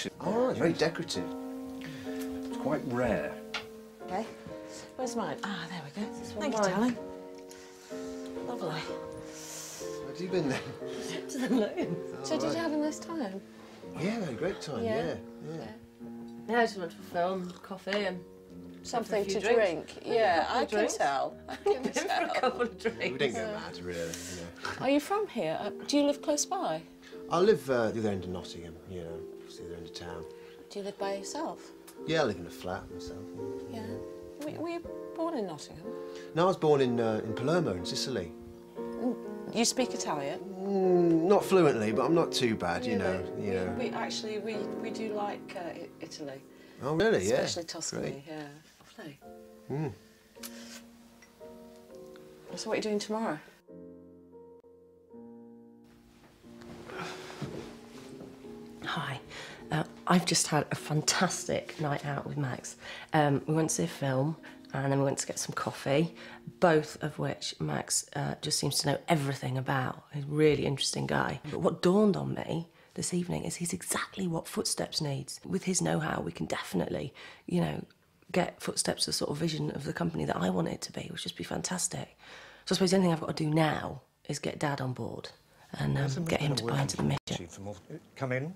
decorative. Oh, very decorative. It's quite rare. Okay. Where's mine? Ah, there we go. Thank you, mine. darling. Lovely. Where have you been then? To the moon. So did you have a nice time? Yeah, a great time, yeah. Yeah, I just went for film, coffee and... Something to drinks. drink. Yeah, I can drinks. tell. I can For a tell. couple of drinks. We didn't get mad, really. You know. Are you from here? Do you live close by? I live the other end of Nottingham, you know, it's the other end of town. Do you live by yourself? Yeah, I live in a flat myself. Yeah. Were you born in Nottingham? No, I was born in Palermo, in Sicily. You speak Italian? Not fluently, but I'm not too bad, you know. We actually do like Italy. Oh, really? Yeah. Especially Tuscany, Great. yeah. Lovely. So what are you doing tomorrow? Hi. I've just had a fantastic night out with Max. We went to see a film and then we went to get some coffee, both of which Max just seems to know everything about. He's a really interesting guy. But what dawned on me this evening is he's exactly what Footsteps needs. With his know-how, we can definitely, you know, get Footsteps the sort of vision of the company that I want it to be, which would just be fantastic. So I suppose the only thing I've got to do now is get Dad on board and get him to buy into the mission. Come in.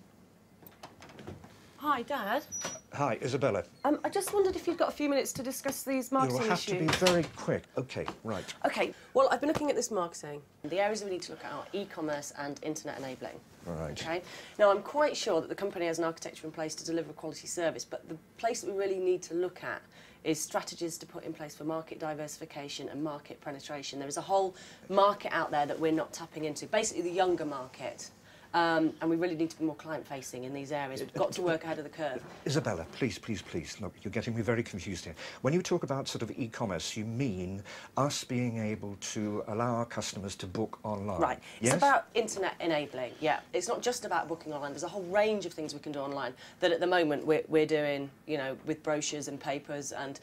Hi, Dad. Hi, Isabella. I just wondered if you'd got a few minutes to discuss these marketing You'll have to be very quick. OK, right. OK, well, I've been looking at this marketing. The areas we need to look at are e-commerce and internet enabling. Right. OK? Now, I'm quite sure that the company has an architecture in place to deliver a quality service, but the place that we really need to look at is strategies to put in place for market diversification and market penetration. There is a whole market out there that we're not tapping into, basically the younger market. And we really need to be more client-facing in these areas. We've got to work ahead of the curve. Isabella, please, please, please. Look, you're getting me very confused here. When you talk about sort of e-commerce, you mean us being able to allow our customers to book online? Right. Yes? It's about internet enabling, yeah. It's not just about booking online. There's a whole range of things we can do online that at the moment we're doing, you know, with brochures and papers and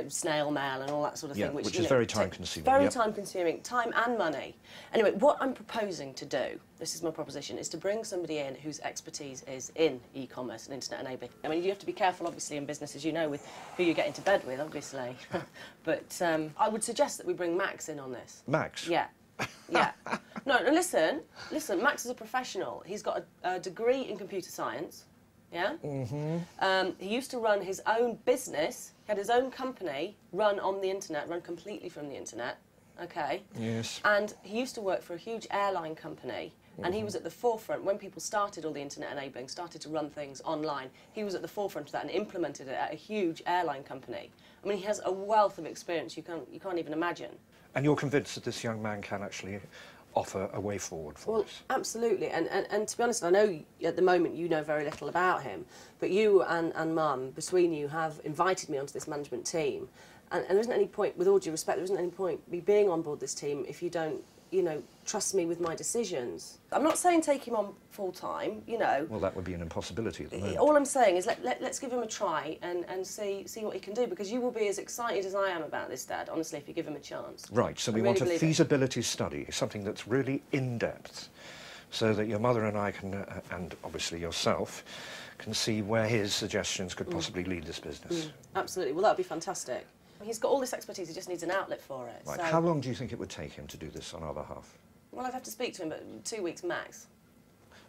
snail mail and all that sort of thing. Which is very time-consuming. Very time-consuming, time and money. Anyway, what I'm proposing to do, this is my proposition, is to bring somebody in whose expertise is in e-commerce and internet enabling. I mean, you have to be careful, obviously, in business, as you know, with who you get into bed with, obviously. But I would suggest that we bring Max in on this. Max? Yeah. Yeah. No, listen, Max is a professional. He's got a degree in computer science, yeah? He used to run his own business, he had his own company, run on the internet, run completely from the internet, okay? Yes. And he used to work for a huge airline company, and he was at the forefront when people started all the internet enabling, started to run things online. He was at the forefront of that and implemented it at a huge airline company. I mean, he has a wealth of experience you can't even imagine. And you're convinced that this young man can actually offer a way forward for us? Absolutely. And to be honest, I know at the moment you know very little about him, but you and Mum, between you, have invited me onto this management team. And there isn't any point, with all due respect, there isn't any point me being on board this team if you don't, you know, trust me with my decisions. I'm not saying take him on full-time, you know. Well, that would be an impossibility at the moment. All I'm saying is let's give him a try and see what he can do, because you will be as excited as I am about this, Dad, honestly, if you give him a chance. Right, so we want a feasibility study, something that's really in-depth, so that your mother and I can, and obviously yourself, can see where his suggestions could possibly lead this business. Absolutely. Well, that would be fantastic. He's got all this expertise, he just needs an outlet for it. Right. So... How long do you think it would take him to do this on our behalf? Well, I'd have to speak to him, but 2 weeks max.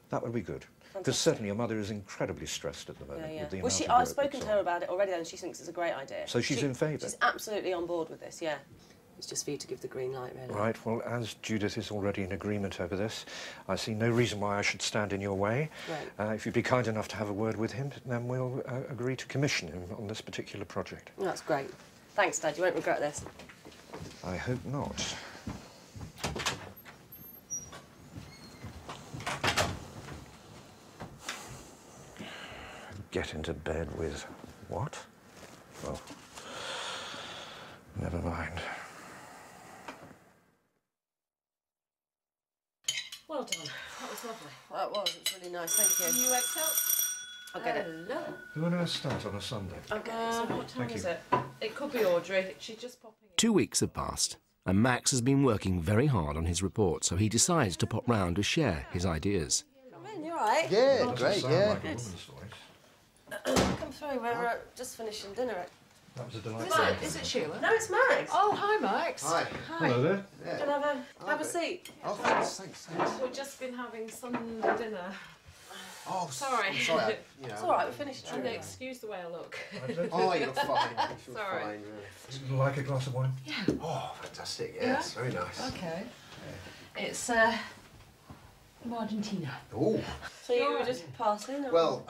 That would be good. Because certainly your mother is incredibly stressed at the moment. Yeah. With the Well, I've spoken to her about it already, and she thinks it's a great idea. So she's in favour? She's absolutely on board with this, yeah. It's just for you to give the green light, really. Right, well, as Judith is already in agreement over this, I see no reason why I should stand in your way. Right. If you'd be kind enough to have a word with him, then we'll agree to commission him on this particular project. Well, that's great. Thanks, Dad. You won't regret this. I hope not. Get into bed with what? Well, never mind. Well done. That was lovely. That was. It was really nice. Thank you. You excel. I'll get it. Who on earth starts on a Sunday? Okay. So what time is it? It could be Audrey. She's just popping in. 2 weeks have passed, and Max has been working very hard on his report, so he decides to pop round to share his ideas. Come in, you all right? Yeah, great, yeah. Like a woman's voice. sorry, we're just finishing dinner. That was a delightful. Is it Sheila? No, it's Max. Oh, hi, Max. Hi. Hello there. Yeah. Can I have a seat? Oh, thanks. We've just been having Sunday dinner. Oh, Sorry. I'm sorry. It's all right, we finished. And excuse the way I look. Oh, you look fine. You feel Sorry. fine, really. Would you like a glass of wine? Yeah. Oh, fantastic. Yes, very nice. Okay. It's from Argentina. Oh. So you were just passing? Or? Well,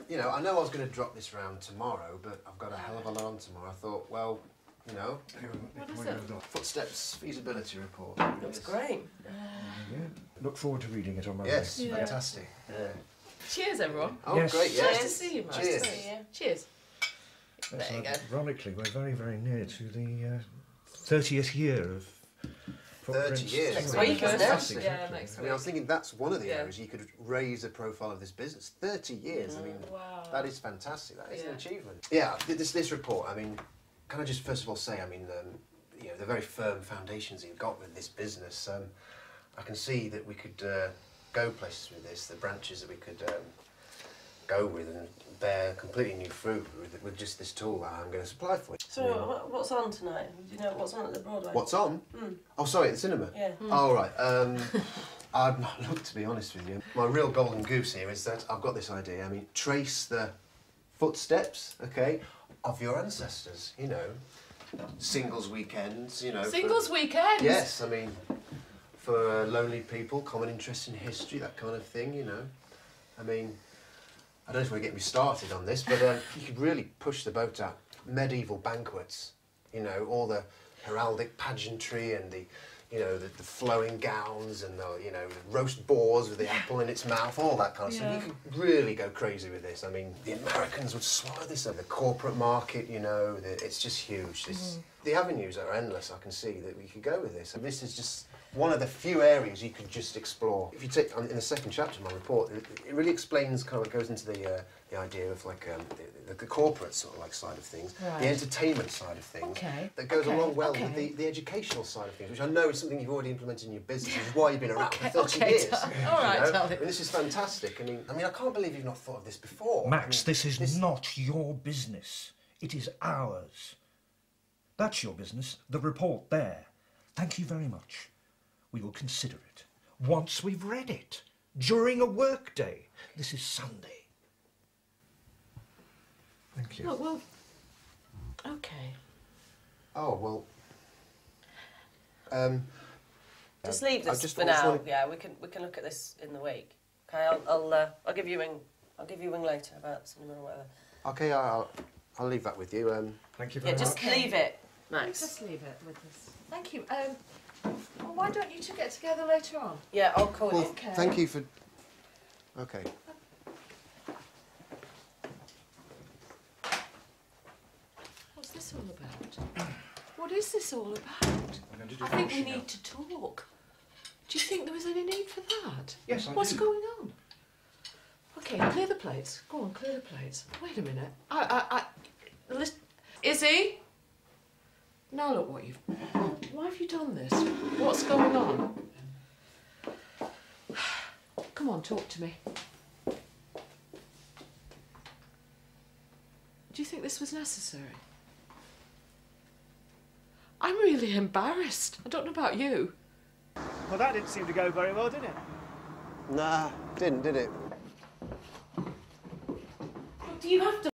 you know, I know I was going to drop this round tomorrow, but I've got a hell of a lot on tomorrow. I thought, well, you know, What is it? Footsteps feasibility report. Looks great. Yeah. Look forward to reading it on Monday. Yes, Yeah. fantastic. Yeah. Cheers, everyone. Oh, Yes. great, yes. Nice to see you, Max. Cheers. Cheers. That's There you go. Ironically, we're very, very near to the 30th year of 30 years. Next I mean, week, isn't it? fantastic. Yeah, next I mean, I was thinking that's one of the Yeah. areas you could raise the profile of this business. 30 years, I mean, Wow. that is fantastic. That is an Yeah. achievement. Yeah, this report, I mean, can I just first of all say, I mean, you know, the very firm foundations you've got with this business, I can see that we could go places with this, the branches that we could go with and bear completely new fruit with just this tool that I'm going to supply for you. So what's on tonight? Do you know what's on at the Broadway? What's on? Oh, sorry, at the cinema? Yeah. Oh, right. I've not looked, to be honest with you. My real golden goose here is that I've got this idea. I mean, trace the footsteps, okay, of your ancestors, you know. Singles weekends, you know. Singles weekends? Yes, I mean, for lonely people, common interest in history, that kind of thing, you know. I mean, I don't know if we're getting me started on this, but you could really push the boat out. Medieval banquets, you know, all the heraldic pageantry and the, you know, the flowing gowns and the, you know, the roast boars with the apple in its mouth, all that kind of stuff. You could really go crazy with this. I mean, the Americans would swallow this up. The corporate market, you know, it's just huge. The avenues are endless. I can see that we could go with this. And this is just one of the few areas you could just explore. If you take, in the second chapter of my report, it really explains, kind of goes into the idea of like the corporate sort of like side of things, Right. the entertainment side of things. Okay, That goes okay, along well okay. with the educational side of things, which I know is something you've already implemented in your business, which is why you've been around for 30 okay, years. all right, you know? darling. And this is fantastic. I mean, I can't believe you've not thought of this before. Max, I mean, this is not your business. It is ours. That's your business, the report there. Thank you very much. We will consider it once we've read it, during a work day. This is Sunday. Thank you. Oh, well, okay. Oh, well... Just leave I this just for always now. wanna- Yeah, we can look at this in the week. Okay, I'll give you a ring later about cinema or whatever. OK, I'll leave that with you. Thank you very Yeah, much. just leave it, Max. Just leave it with us. Thank you. Well, why don't you two get together later on? Yeah, I'll call Well, you. Okay. thank you for... OK. What's this all about? What is this all about? I'm going to do I think we washing now. need to talk. Do you think there was any need for that? Yes, I What's do. going on? Okay, clear the plates. Go on, clear the plates. Wait a minute. Listen. Izzy? Now look what you've... Why have you done this? What's going on? Come on, talk to me. Do you think this was necessary? I'm really embarrassed. I don't know about you. Well, that didn't seem to go very well, did it? Nah, didn't, did it? Do you have to